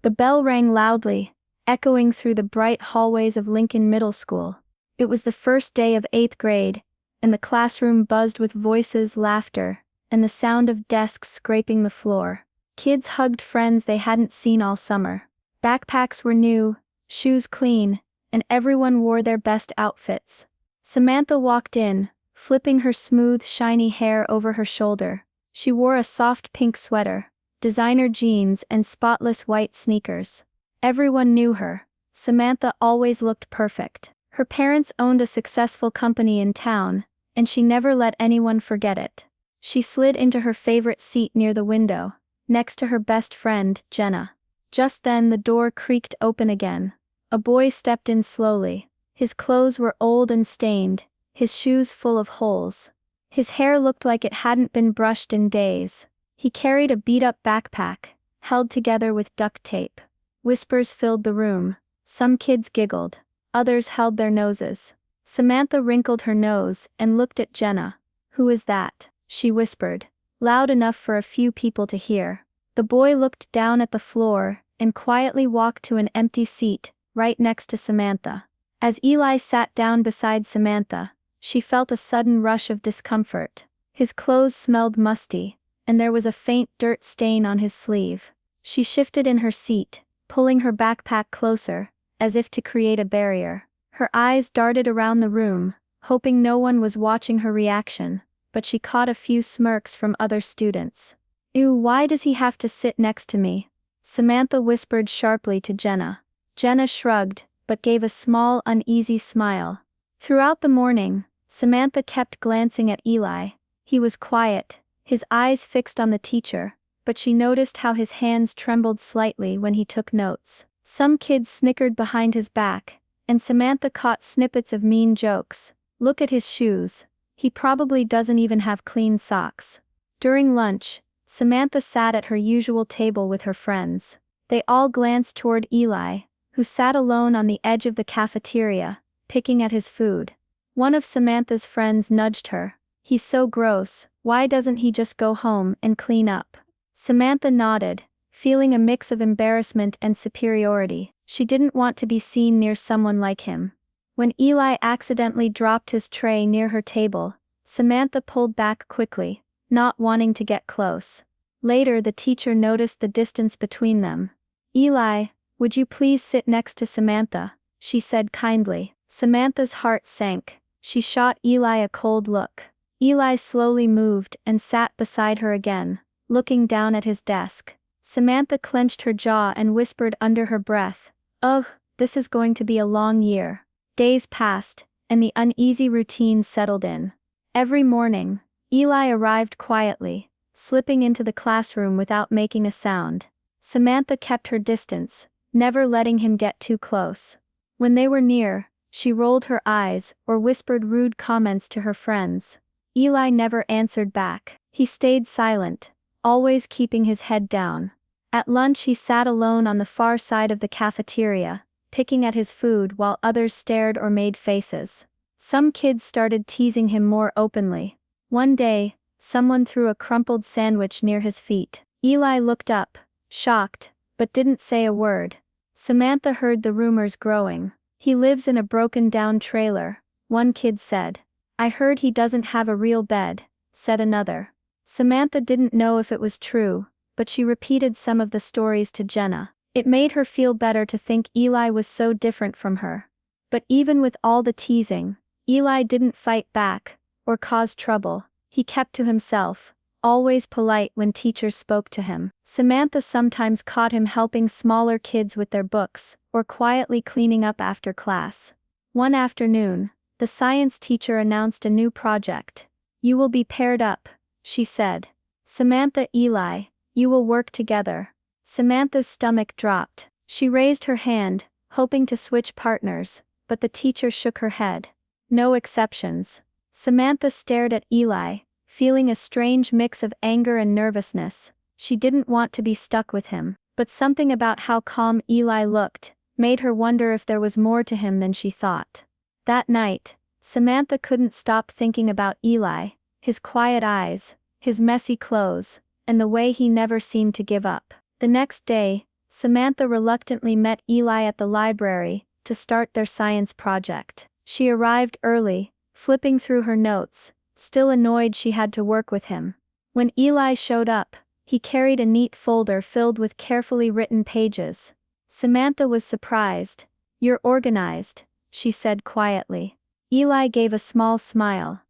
The bell rang loudly, echoing through the bright hallways of Lincoln Middle School. It was the first day of 8th grade, and the classroom buzzed with voices, laughter, and the sound of desks scraping the floor. Kids hugged friends they hadn't seen all summer. Backpacks were new, shoes clean, and everyone wore their best outfits. Samantha walked in, flipping her smooth, shiny hair over her shoulder. She wore a soft pink sweater, designer jeans, and spotless white sneakers. Everyone knew her. Samantha always looked perfect. Her parents owned a successful company in town, and she never let anyone forget it. She slid into her favorite seat near the window, next to her best friend, Jenna. Just then the door creaked open again. A boy stepped in slowly. His clothes were old and stained, his shoes full of holes. His hair looked like it hadn't been brushed in days. He carried a beat-up backpack, held together with duct tape. Whispers filled the room. Some kids giggled. Others held their noses. Samantha wrinkled her nose and looked at Jenna. "Who is that?" she whispered, loud enough for a few people to hear. The boy looked down at the floor and quietly walked to an empty seat, right next to Samantha. As Eli sat down beside Samantha, she felt a sudden rush of discomfort. His clothes smelled musty, and there was a faint dirt stain on his sleeve. She shifted in her seat, pulling her backpack closer, as if to create a barrier. Her eyes darted around the room, hoping no one was watching her reaction, but she caught a few smirks from other students. "Ew, why does he have to sit next to me?" Samantha whispered sharply to Jenna. Jenna shrugged, but gave a small, uneasy smile. Throughout the morning, Samantha kept glancing at Eli. He was quiet, his eyes fixed on the teacher, but she noticed how his hands trembled slightly when he took notes. Some kids snickered behind his back, and Samantha caught snippets of mean jokes. "Look at his shoes. He probably doesn't even have clean socks." During lunch, Samantha sat at her usual table with her friends. They all glanced toward Eli, who sat alone on the edge of the cafeteria, picking at his food. One of Samantha's friends nudged her. "He's so gross, why doesn't he just go home and clean up?" Samantha nodded, feeling a mix of embarrassment and superiority. She didn't want to be seen near someone like him. When Eli accidentally dropped his tray near her table, Samantha pulled back quickly, not wanting to get close. Later the teacher noticed the distance between them. "Eli, would you please sit next to Samantha?" she said kindly. Samantha's heart sank. She shot Eli a cold look. Eli slowly moved and sat beside her again, looking down at his desk. Samantha clenched her jaw and whispered under her breath, "Ugh, this is going to be a long year." Days passed, and the uneasy routine settled in. Every morning, Eli arrived quietly, slipping into the classroom without making a sound. Samantha kept her distance, never letting him get too close. When they were near, she rolled her eyes or whispered rude comments to her friends. Eli never answered back. He stayed silent, always keeping his head down. At lunch he sat alone on the far side of the cafeteria, picking at his food while others stared or made faces. Some kids started teasing him more openly. One day, someone threw a crumpled sandwich near his feet. Eli looked up, shocked, but didn't say a word. Samantha heard the rumors growing. "He lives in a broken-down trailer," one kid said. "I heard he doesn't have a real bed," said another. Samantha didn't know if it was true, but she repeated some of the stories to Jenna. It made her feel better to think Eli was so different from her. But even with all the teasing, Eli didn't fight back, or cause trouble. He kept to himself, always polite when teachers spoke to him. Samantha sometimes caught him helping smaller kids with their books, or quietly cleaning up after class. One afternoon, the science teacher announced a new project. "You will be paired up," she said. "Samantha, Eli, you will work together." Samantha's stomach dropped. She raised her hand, hoping to switch partners, but the teacher shook her head. "No exceptions." Samantha stared at Eli, feeling a strange mix of anger and nervousness. She didn't want to be stuck with him, but something about how calm Eli looked made her wonder if there was more to him than she thought. That night, Samantha couldn't stop thinking about Eli, his quiet eyes, his messy clothes, and the way he never seemed to give up. The next day, Samantha reluctantly met Eli at the library to start their science project. She arrived early, flipping through her notes, still annoyed she had to work with him. When Eli showed up, he carried a neat folder filled with carefully written pages. Samantha was surprised. "You're organized," she said quietly. Eli gave a small smile.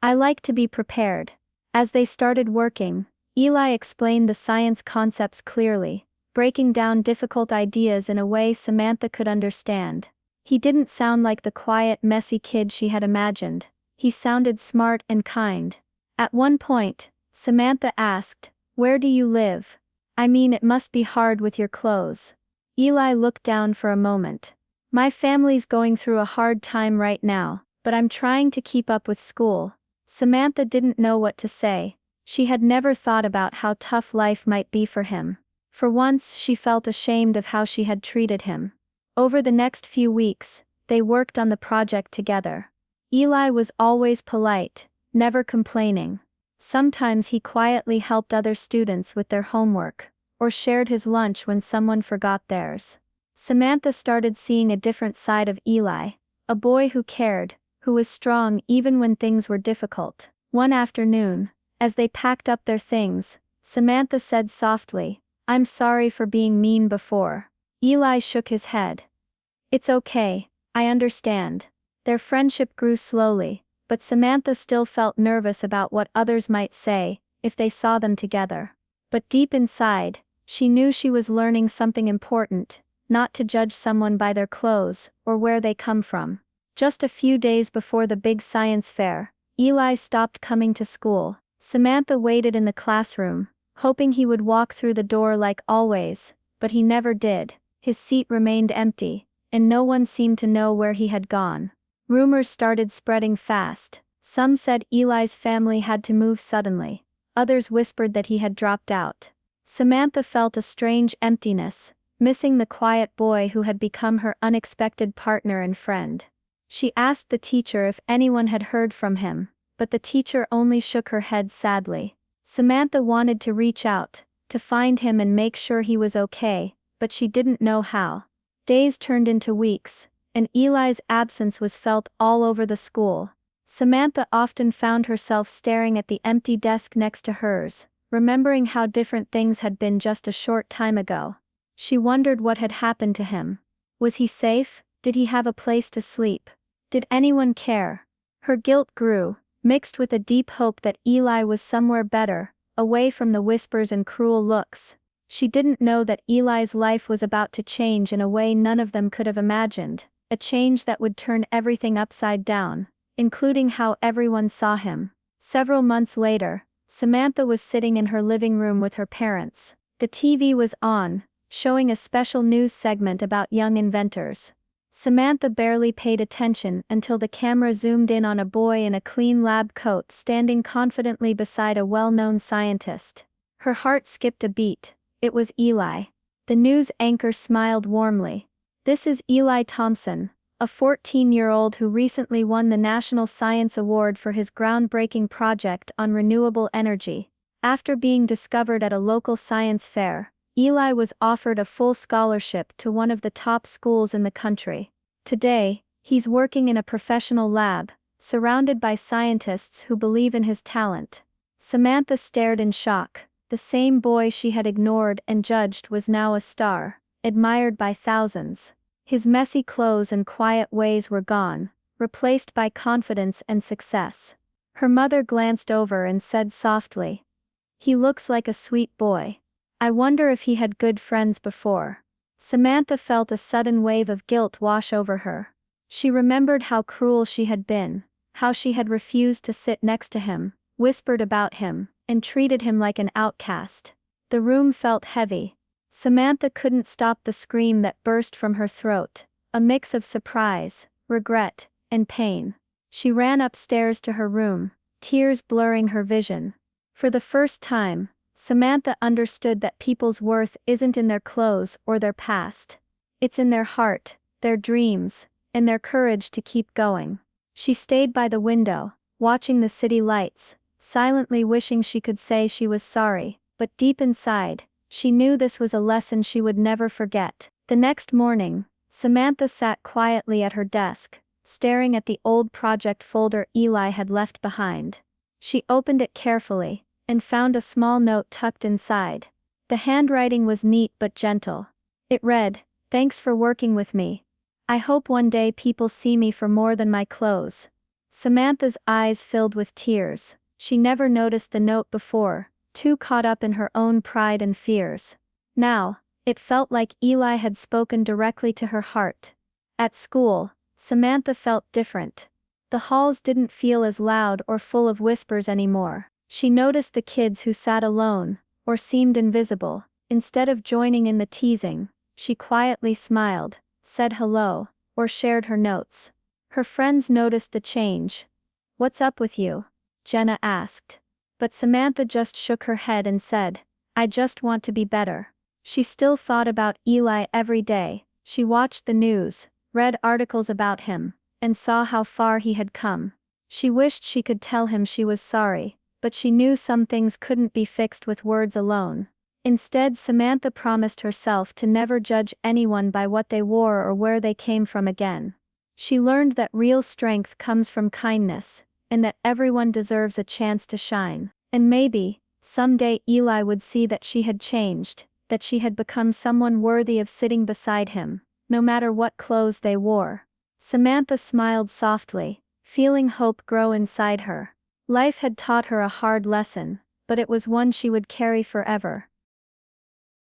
"I like to be prepared." As they started working, Eli explained the science concepts clearly, breaking down difficult ideas in a way Samantha could understand. He didn't sound like the quiet, messy kid she had imagined. He sounded smart and kind. At one point, Samantha asked, "Where do you live? I mean, it must be hard with your clothes." Eli looked down for a moment. "My family's going through a hard time right now, but I'm trying to keep up with school." Samantha didn't know what to say. She had never thought about how tough life might be for him. For once, she felt ashamed of how she had treated him. Over the next few weeks, they worked on the project together. Eli was always polite, never complaining. Sometimes he quietly helped other students with their homework, or shared his lunch when someone forgot theirs. Samantha started seeing a different side of Eli, a boy who cared, who was strong even when things were difficult. One afternoon, as they packed up their things, Samantha said softly, "I'm sorry for being mean before." Eli shook his head. "It's okay, I understand." Their friendship grew slowly, but Samantha still felt nervous about what others might say if they saw them together. But deep inside, she knew she was learning something important, not to judge someone by their clothes or where they come from. Just a few days before the big science fair, Eli stopped coming to school. Samantha waited in the classroom, hoping he would walk through the door like always, but he never did. His seat remained empty, and no one seemed to know where he had gone. Rumors started spreading fast. Some said Eli's family had to move suddenly. Others whispered that he had dropped out. Samantha felt a strange emptiness, missing the quiet boy who had become her unexpected partner and friend. She asked the teacher if anyone had heard from him, but the teacher only shook her head sadly. Samantha wanted to reach out, to find him and make sure he was okay, but she didn't know how. Days turned into weeks, and Eli's absence was felt all over the school. Samantha often found herself staring at the empty desk next to hers, remembering how different things had been just a short time ago. She wondered what had happened to him. Was he safe? Did he have a place to sleep? Did anyone care? Her guilt grew, mixed with a deep hope that Eli was somewhere better, away from the whispers and cruel looks. She didn't know that Eli's life was about to change in a way none of them could have imagined, a change that would turn everything upside down, including how everyone saw him. Several months later, Samantha was sitting in her living room with her parents. The TV was on, showing a special news segment about young inventors. Samantha barely paid attention until the camera zoomed in on a boy in a clean lab coat standing confidently beside a well-known scientist. Her heart skipped a beat. It was Eli. The news anchor smiled warmly. "This is Eli Thompson, a 14-year-old who recently won the National Science Award for his groundbreaking project on renewable energy. After being discovered at a local science fair, Eli was offered a full scholarship to one of the top schools in the country. Today, he's working in a professional lab, surrounded by scientists who believe in his talent." Samantha stared in shock. The same boy she had ignored and judged was now a star, admired by thousands. His messy clothes and quiet ways were gone, replaced by confidence and success. Her mother glanced over and said softly, "He looks like a sweet boy. I wonder if he had good friends before." Samantha felt a sudden wave of guilt wash over her. She remembered how cruel she had been, how she had refused to sit next to him, whispered about him, and treated him like an outcast. The room felt heavy. Samantha couldn't stop the scream that burst from her throat, a mix of surprise, regret, and pain. She ran upstairs to her room, tears blurring her vision. For the first time, Samantha understood that people's worth isn't in their clothes or their past. It's in their heart, their dreams, and their courage to keep going. She stayed by the window, watching the city lights, silently wishing she could say she was sorry, but deep inside, She knew this was a lesson she would never forget. The next morning, Samantha sat quietly at her desk, staring at the old project folder Eli had left behind. She opened it carefully, and found a small note tucked inside. The handwriting was neat but gentle. It read, "Thanks for working with me. I hope one day people see me for more than my clothes." Samantha's eyes filled with tears. She never noticed the note before, too caught up in her own pride and fears. Now, it felt like Eli had spoken directly to her heart. At school, Samantha felt different. The halls didn't feel as loud or full of whispers anymore. She noticed the kids who sat alone, or seemed invisible. Instead of joining in the teasing, she quietly smiled, said hello, or shared her notes. Her friends noticed the change. "What's up with you?" Jenna asked. But Samantha just shook her head and said, "I just want to be better." She still thought about Eli every day. She watched the news, read articles about him, and saw how far he had come. She wished she could tell him she was sorry, but she knew some things couldn't be fixed with words alone. Instead, Samantha promised herself to never judge anyone by what they wore or where they came from again. She learned that real strength comes from kindness, and that everyone deserves a chance to shine. And maybe, someday Eli would see that she had changed, that she had become someone worthy of sitting beside him, no matter what clothes they wore. Samantha smiled softly, feeling hope grow inside her. Life had taught her a hard lesson, but it was one she would carry forever.